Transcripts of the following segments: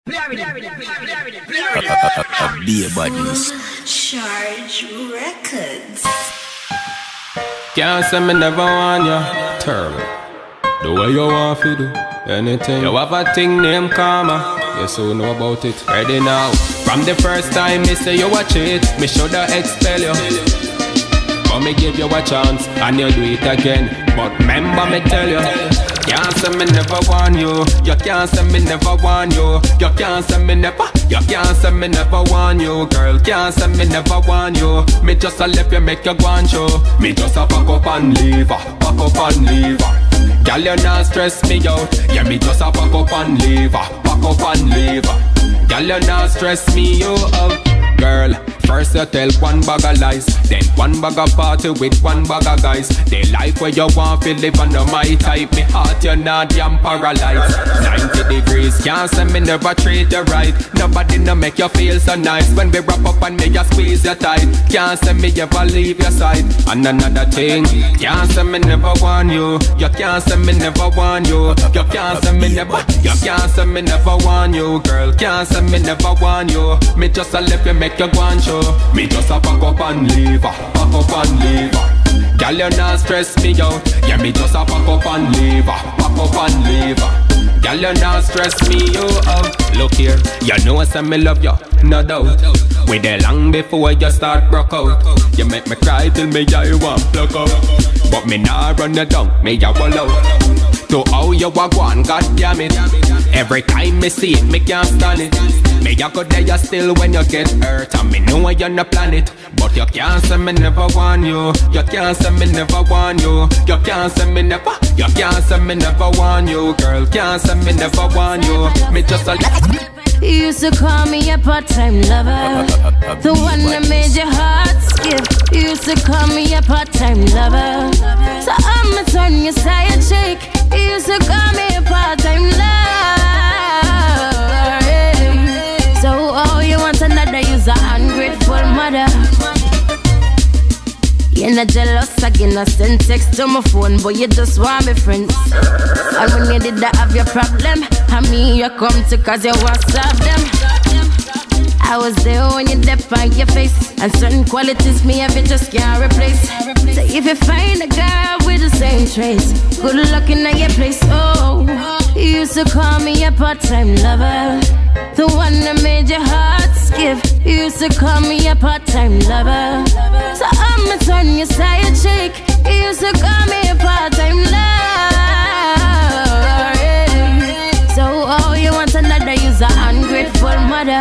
Be a badness. Charge Records. Can't say me never want you. Terrible. The way you want to do anything. You have a thing named karma. You so know about it. Ready now. From the first time me say you watch it, me shoulda expel you. But me give you a chance and you do it again. But remember me tell you, can't say me never want you. You can't say me never want you. You can't say me never. You can't say me never want you, girl. Can't say me never want you. Me just a left you make you go and show. Me just a pack up and leave her. Pack up and leave her. Girl, you not stress me out. Yeah, me just a pack up and leave her. Pack up and leave her. Girl, you not stress me out. Girl, first you tell one bag of lies, then one bag of party with one bag of guys. The life where you want to live under my type. Me heart you not damn paralyzed. 90 degrees, can't say me never treat you right. Nobody no make you feel so nice. When we wrap up and me you squeeze you tight. Can't say me ever leave your side. And another thing, can't say me never want you. You can't say me never want you. You can't say me never. You can't say me never want you, girl. Can't say me never want you. Me just a left you make you go and show. Me just a pack up and leave her. Pack up and leave her. Girl, you not stress me out. Yeah, me just a pack up and leave her. Pack up and leave her. Girl, you not stress me out. Look here, you know I say me love you, no doubt. We there long before you start broke out. You make me cry till me eye want plug out. But me nah run you down, me a wall out. To how you a go on, god damn it. Every time me see it, me can't stand it. Me a go there you still when you get hurt. And me know you're not plan it. But you can't say me never want you. You can't say me never want you. You can't say me never. You can't say me never want you, girl. Can't say me never want you. Me just a You used to call me a part-time lover, the one that made your heart skip. You used to call me a part-time lover, so I'ma turn your side chick. You used to call me a part-time lover, yeah. So oh, you want another, you's a ungrateful mother. You're not jealous, again I send text to my phone, but you just want me friends. And when you did that have your problem, I mean you come to cause you want to solve them. I was there when you dip on your face, and certain qualities me have you just can't replace. So if you find a girl with the same traits, good luck in your place. Oh, you used to call me a part-time lover, the one that made your heart skip. You used to call me a part-time lover, so I'ma turn your side chick. You used to call me a part-time lover, yeah. So oh, you want another, you's an ungrateful mother.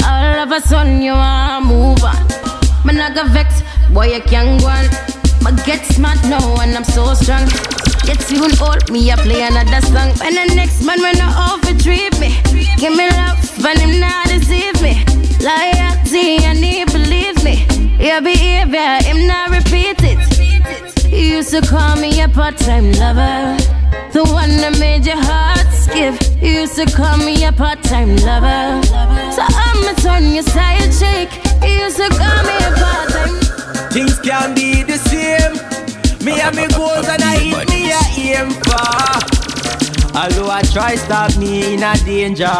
All of a sudden you wanna move on. Man I got vex, boy you can't go on. But get smart now and I'm so strong. Get tune old, me I play another song. When the next man when I over-treat me, give me love and him not deceive me. Loyalty and he believe me. Your behavior, him not repeat it. You used to call me a part-time lover, the one that made your heart skip. You used to call me a part-time lover, so I'ma turn your side chick. You used to call me a part-time. Things can be the same. Me and me goals and I hit me a aim for. Although I try stop me in a danger.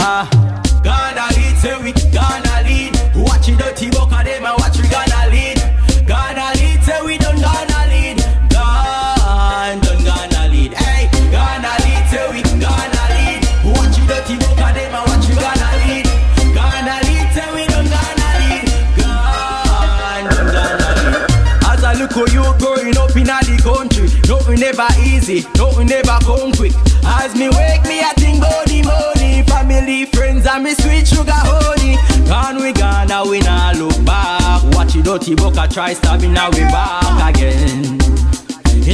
Gonna lead, say we gonna lead. Watch it dirty book of them and watch we gonna lead. Gonna lead, say we don't gonna lead. Don't gonna lead. Hey, gonna lead, say we gonna lead. Watch it dirty book of them and watch we gonna lead. Gonna lead, say we don't gonna lead. Don't gonna lead. As I look how you growing up in the country, nothing never easy, nothing never come quick. As me wake me, I think about the money. Family, friends, and me sweet sugar honey. Gone we gone, now we not look back. Watch it dirty book, I try stabbing, now we back again.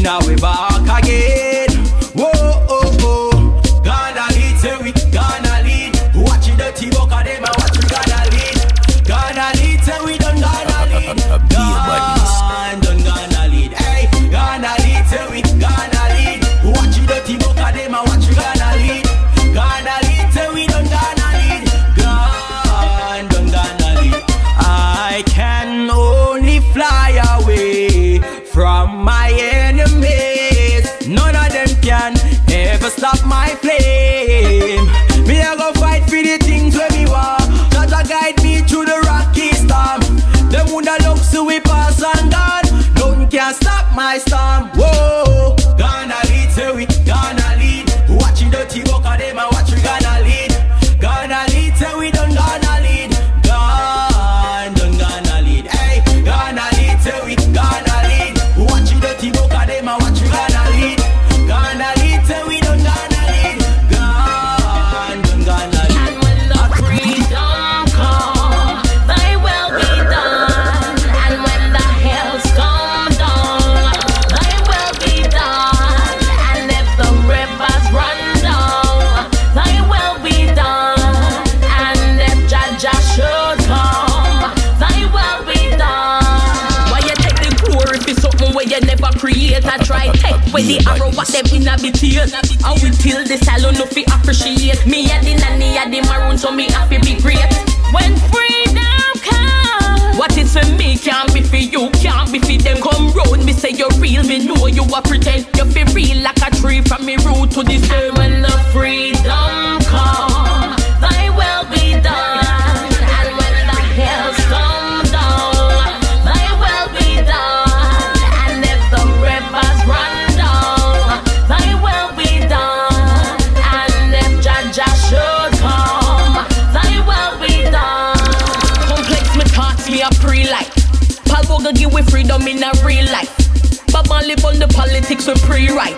Now we back again. Whoa, oh, oh. Gonna lead, say we gonna lead. Watch it dirty book, of them and watch we gonna lead. Gonna lead, say we don't gonna lead. Don't gonna lead. Hey, gonna lead, say we gonna lead. Watch it dirty book, of them and watch we gonna lead. Gonna lead, say we don't gonna lead. Don't gonna lead. I can only fly away from my enemies. None of them dirty book of them and watch we gonna lead. Gonna lead, say we don't gonna lead. Don't gonna lead. Hey, gonna lead, say we gonna lead. Watch the dirty book of them and watch we gonna lead. Gonna lead, say we don't gonna lead. Don't gonna lead. And when the freedom come, thy will be done. And when the hills come down, thy will be done. And if the rivers run down, thy will be done. And if Jaja should come, thy will be done. Why you take the glory for something where you never create? I try take with the arrow what them inhabitate. And we till the salon no fi appreciate. Me a the nanny a the maroon, so me happy be great. When freedom comes, what is for me can't be for you, can't be for them. Come round me say you're real, me know you a pretend. You feel real like a tree from me root to the stem. And when the freedom comes, thy will be done. And when the hills come down, thy will be done. And if the rivers run down, thy will be done. And if Jaja should come, thy will be done. Complex me thoughts, me a pre-life. Palboga give we freedom in a real life. Baba live on the politics we pre-write.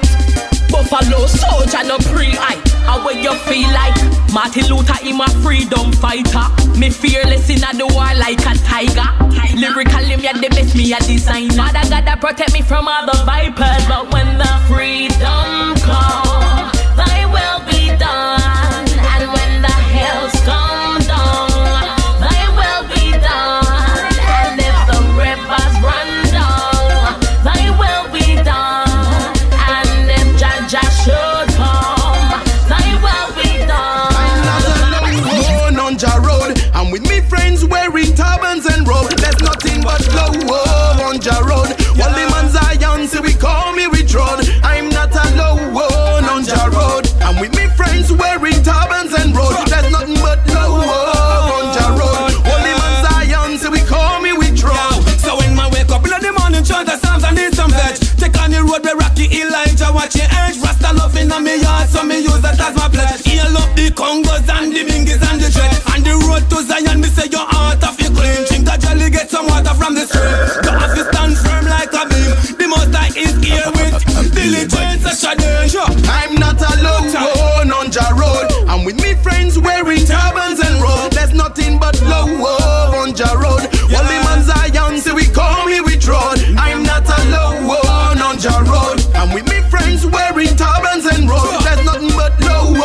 Buffalo soldier no pre-hype. How will you feel like? Martin Luther him a freedom fighter. Me fearless in a the war like a tiger. Lyrically me a the best, me a designer. Father God that protect me from all the vipers. But when the freedom comes, thy will be done. And when the hills come down, thy will be done. And if the rivers run down, thy will be done. And if Jaja should come, thy will be done. I'm not alone on Ja Road. I'm with me friends wearing turbans and robes. There's nothing but love on Ja Road. While the man Zion say we call me with road. I'm not alone on Ja Road. I'm with me friends wearing turbans and robes. There's nothing but love on Ja Road. While the man Zion say we call me with road. So when I wake up in the morning, chant the psalms and need some veg. Take on the road where Rocky Elijah watch your edge. Rasta love in my yard, so me use that as my pledge. Heal up the Congos and the Bingis and the dread. And the road to Zion, me say your heart of your clean. Drink the jelly, get some water from the stream. You have to stand firm like a beam. The most I is here with diligence and challenge. I'm not alone on Ja Road. I'm with me friends wearing turbans and robes. There's nothing but love on Ja Road. While the man Zion say we call me with road. I'm not alone on Ja Road. I'm with me friends wearing turbans and robes. There's nothing but love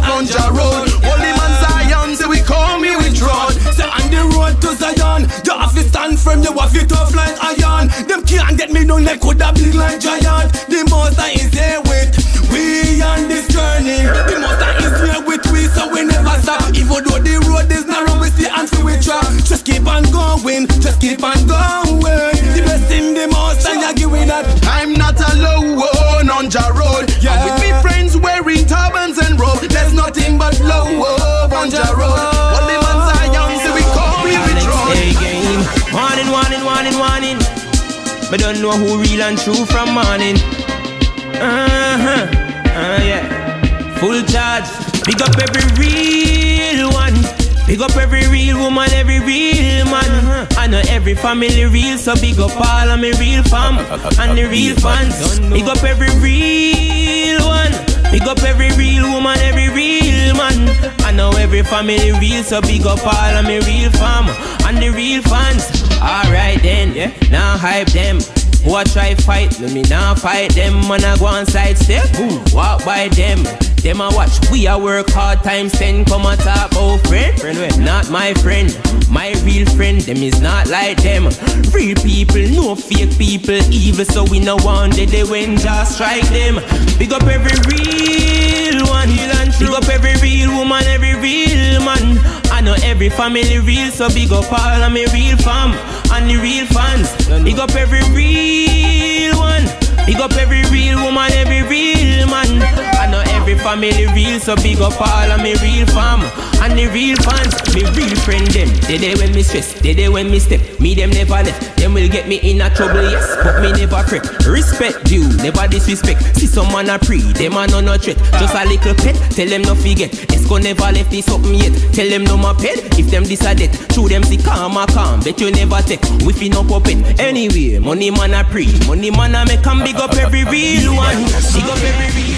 on Ja Road. While the man Zion say we call me with road. So on the road to Zion, you have to stand firm, you have to tough like iron. Them can't get me down like coulda big like giant. The most I is here with we on this journey. The most I is here with we, so we never stop. Even though the road is narrow, we stay and we try. Just keep on going, just keep on going. The best in the most I give it that. I'm not alone on Ja Road. I'm with me friends wearing turbans and robes. There's nothing but love on Ja Road. What the man Zion say we call me with road. Warning. But don't know who real and true from morning. Yeah. Full charge. Big up every real one. Big up every real woman, every real man. I know every family real, so big up all of me real fam and the real fans. Big up every real one. Big up every real woman, every real man. I know every family real, so big up all of me real fam and the real fans. Alright then, yeah. Now hype them. Who I try fight, me now fight them. Man I go on side step, walk by them. Them a watch, we a work hard times 10. Come and talk about friend, not my friend. My real friend, them is not like them. Real people, no fake people. Evil, so we no want they when just strike them. Big up every real one. Big up every real woman, every real man. I know every family real, so big up all of me real fam and the real fans. Big up every real one. Big up every real woman, every real man. I know every every family real, so big up all of me real fam. And the real fans, me real friend them. They there when me stress, they there when me step. Me them never left, them will get me in a trouble, yes, but me never fret. Respect due, never disrespect. See some man a pre, them a no threat. Just a little pet, tell them no forget. Esco never left this something yet. Tell them no my pet, if them this a debt. True them see calm, bet you never take. We fi no puppet. Anyway, money man a pre, money man a make 'em big up every real one. Big up every real